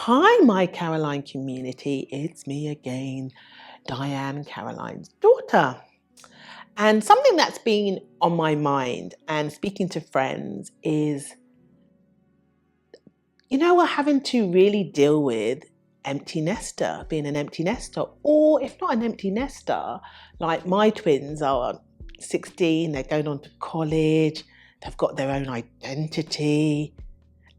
Hi, my Caroline community. It's me again, Diane, Caroline's daughter. And something that's been on my mind and speaking to friends is, we're having to really deal with empty nester, being an empty nester, or if not an empty nester, like my twins are 16, they're going on to college, they've got their own identity,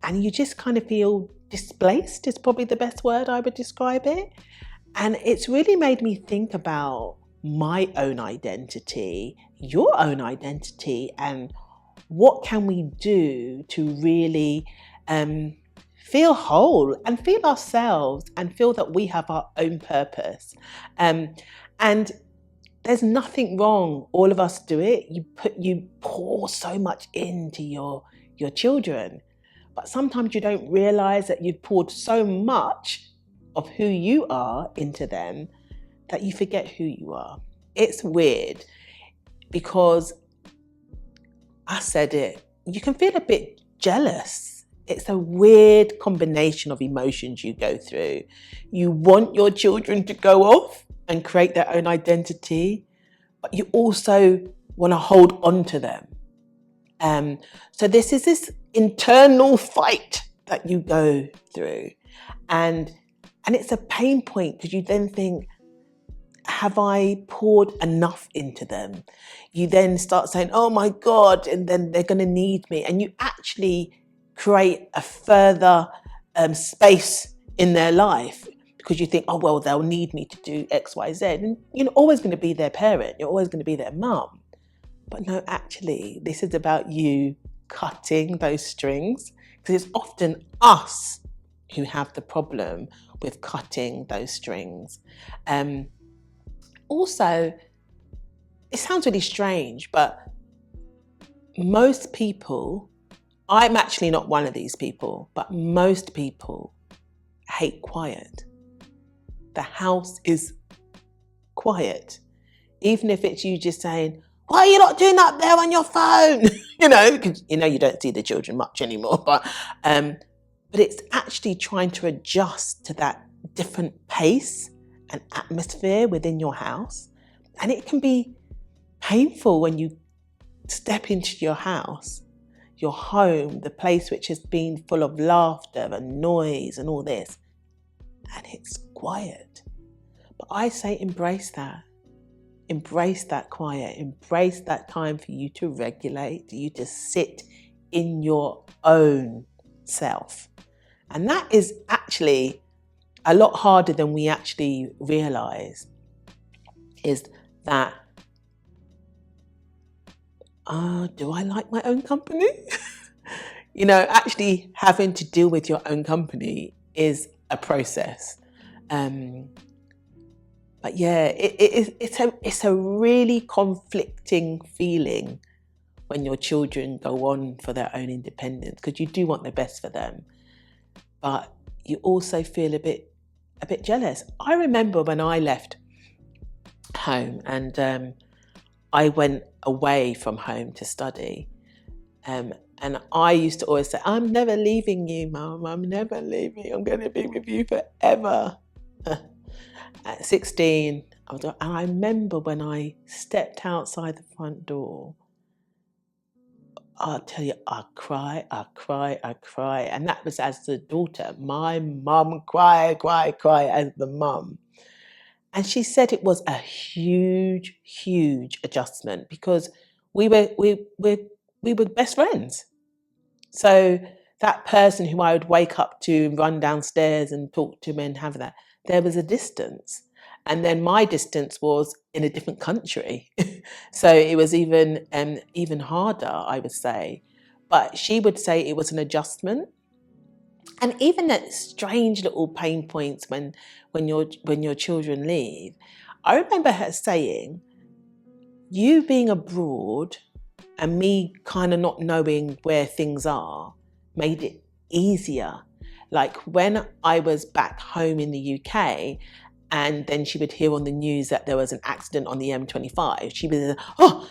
and you just kind of feel displaced is probably the best word I would describe it. And it's really made me think about my own identity, your own identity, and what can we do to really feel whole and feel ourselves and feel that we have our own purpose. And there's nothing wrong. All of us do it. You pour so much into your children, but sometimes you don't realize that you've poured so much of who you are into them that you forget who you are. It's weird because I said it, you can feel a bit jealous. It's a weird combination of emotions you go through. You want your children to go off and create their own identity, but you also want to hold on to them. So this is this internal fight that you go through. And it's a pain point because you then think, have I poured enough into them? You then start saying, oh my God, and then they're going to need me. And you actually create a further space in their life because you think, oh, well, they'll need me to do X, Y, Z. And you're always going to be their parent. You're always going to be their mum. But no, actually, this is about you cutting those strings because it's often us who have the problem with cutting those strings. Also, it sounds really strange, but most people, I'm actually not one of these people, but most people hate quiet. The house is quiet. Even if it's you just saying, why are you not doing that there on your phone? Because you don't see the children much anymore, but it's actually trying to adjust to that different pace and atmosphere within your house. And it can be painful when you step into your house, your home, the place which has been full of laughter and noise and all this, and it's quiet. But I say embrace that. Embrace that quiet. Embrace that time for you to regulate, for you to sit in your own self. And that is actually a lot harder than we actually realize, is that, do I like my own company? Actually having to deal with your own company is a process. But yeah, it's a really conflicting feeling when your children go on for their own independence, because you do want the best for them, but you also feel a bit jealous. I remember when I left home and I went away from home to study, and I used to always say, I'm never leaving you, Mum. I'm never leaving. I'm going to be with you forever. At 16, and I remember when I stepped outside the front door, I'll tell you, I cry. And that was as the daughter. My mum cry as the mum. And she said it was a huge adjustment because we were best friends. So that person who I would wake up to, run downstairs and talk to and have that, there was a distance. And then my distance was in a different country. So it was even harder, I would say. But she would say it was an adjustment. And even at strange little pain points when your children leave, I remember her saying, you being abroad and me kind of not knowing where things are made it easier. Like when I was back home in the UK, and then she would hear on the news that there was an accident on the M25, she would say, oh,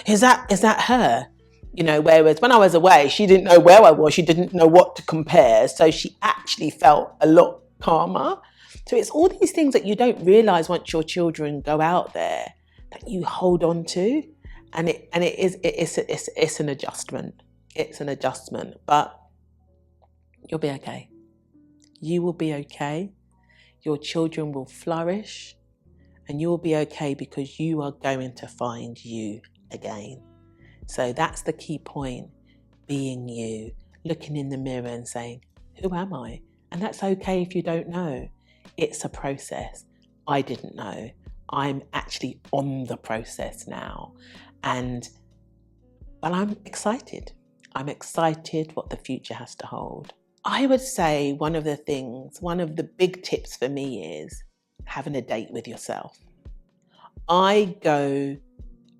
is that her? Whereas when I was away, she didn't know where I was. She didn't know what to compare. So she actually felt a lot calmer. So it's all these things that you don't realize once your children go out there that you hold on to. And it's an adjustment. It's an adjustment, but you'll be okay. You will be okay. Your children will flourish, and you'll be okay because you are going to find you again. So that's the key point, being you, looking in the mirror and saying, who am I? And that's okay if you don't know. It's a process. I didn't know. I'm actually on the process now. But I'm excited. I'm excited what the future has to hold. I would say one of the big tips for me is having a date with yourself. I go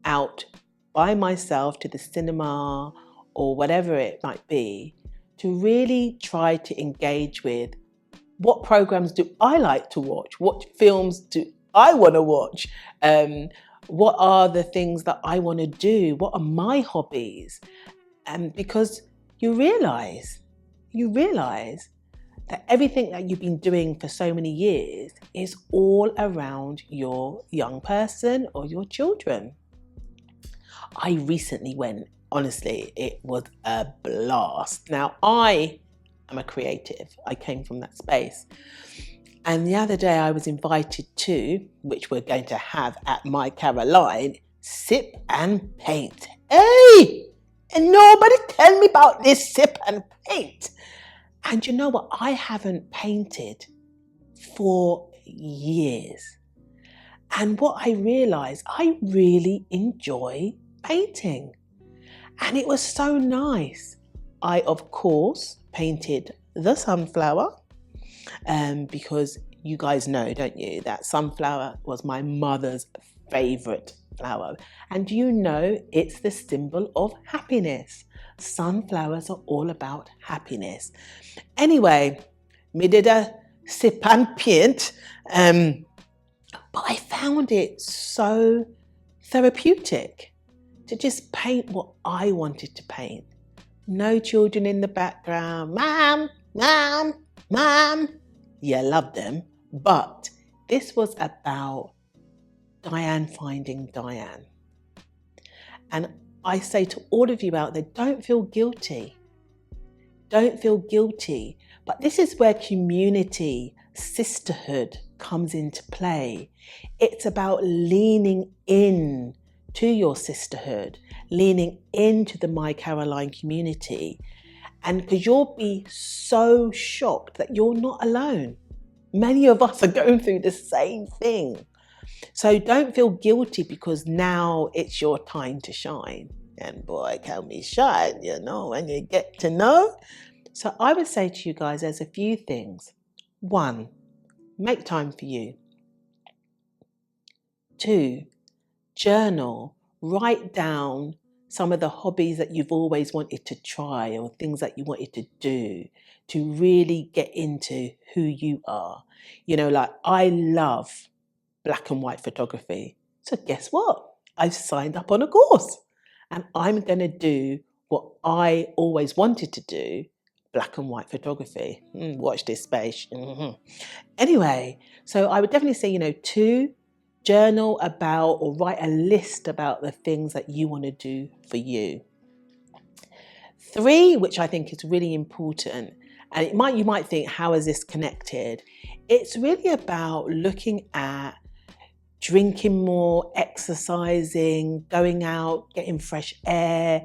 out by myself to the cinema or whatever it might be to really try to engage with what programs do I like to watch? What films do I want to watch? What are the things that I want to do? What are my hobbies? Because you realize that everything that you've been doing for so many years is all around your young person or your children. I recently went, honestly, it was a blast. Now, I am a creative. I came from that space. And the other day I was invited to, which we're going to have at MyCaroline, sip and paint. Hey! And nobody tell me about this sip and paint. And you know what? I haven't painted for years. And what I realized, I really enjoy painting. And it was so nice. I, of course, painted the sunflower because you guys know, don't you, that sunflower was my mother's favorite flower. And you know, it's the symbol of happiness. Sunflowers are all about happiness. Anyway, me did a sip and paint, but I found it so therapeutic to just paint what I wanted to paint. No children in the background. Mom, mom, mom. Yeah, love them. But this was about Diane finding Diane. And I say to all of you out there, don't feel guilty. Don't feel guilty. But this is where community, sisterhood comes into play. It's about leaning in to your sisterhood, leaning into the MyCaroline community. And because you'll be so shocked that you're not alone. Many of us are going through the same thing. So don't feel guilty because now it's your time to shine. And boy, can we shine, when you get to know. So I would say to you guys, there's a few things. 1, make time for you. 2, journal, write down some of the hobbies that you've always wanted to try or things that you wanted to do to really get into who you are. Like I love black and white photography. So guess what? I've signed up on a course and I'm going to do what I always wanted to do, black and white photography. Watch this space. Anyway, so I would definitely say, 2, journal about or write a list about the things that you want to do for you. 3, which I think is really important, and you might think, how is this connected? It's really about looking at drinking more, exercising, going out, getting fresh air,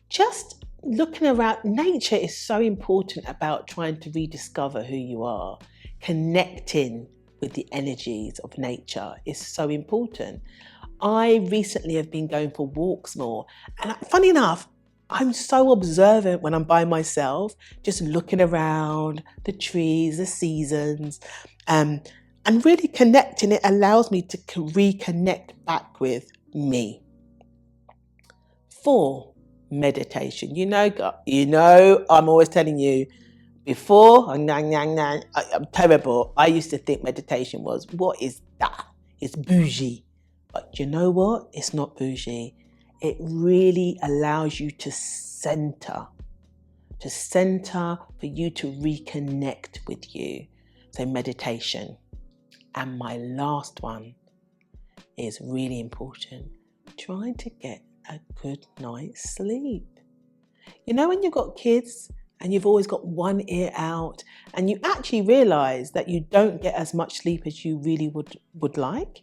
just looking around. Nature is so important about trying to rediscover who you are. Connecting with the energies of nature is so important. I recently have been going for walks more. And funny enough, I'm so observant when I'm by myself, just looking around the trees, the seasons, and really connecting. It allows me to reconnect back with me. 4, meditation. I'm always telling you, before, I'm terrible. I used to think meditation what is that? It's bougie. But you know what? It's not bougie. it really allows you to center for you to reconnect with you. So meditation. And my last one is really important. Try to get a good night's sleep. You know when you've got kids and you've always got one ear out and you actually realize that you don't get as much sleep as you really would like?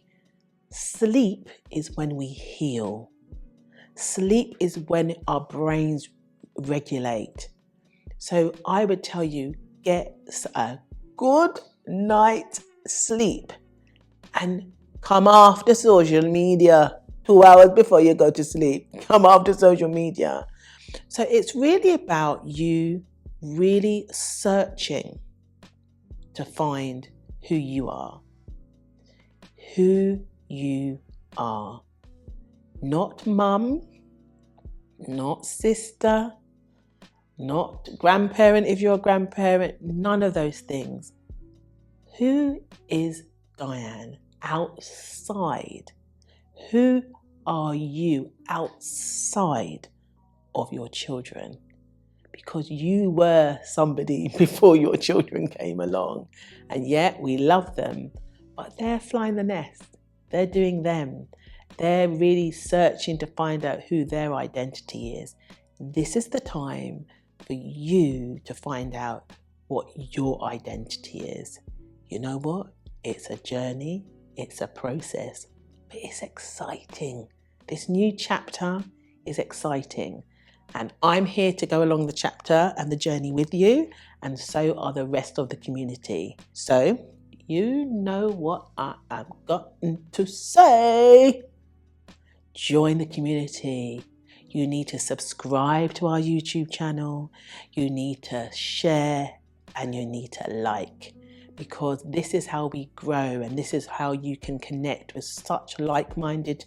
Sleep is when we heal. Sleep is when our brains regulate. So I would tell you, get a good night's sleep and come off the social media 2 hours before you go to sleep. Come off the social media. So it's really about you really searching to find who you are. Who you are. Not mum, not sister, not grandparent if you're a grandparent, none of those things. Who is Diane outside? Who are you outside of your children? Because you were somebody before your children came along, and yet we love them, but they're flying the nest. They're doing them. They're really searching to find out who their identity is. This is the time for you to find out what your identity is. You know what? It's a journey, it's a process, but it's exciting. This new chapter is exciting. And I'm here to go along the chapter and the journey with you, and so are the rest of the community. So, you know what I have gotten to say. Join the community. You need to subscribe to our YouTube channel. You need to share and you need to like, because this is how we grow and this is how you can connect with such like-minded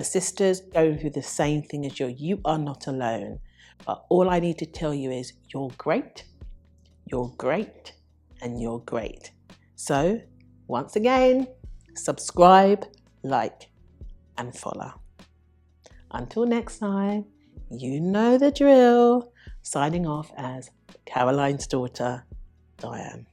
sisters going through the same thing as you. You are not alone. But all I need to tell you is you're great, and you're great. So, once again, subscribe, like, and follow. Until next time, you know the drill. Signing off as Caroline's daughter, Diane.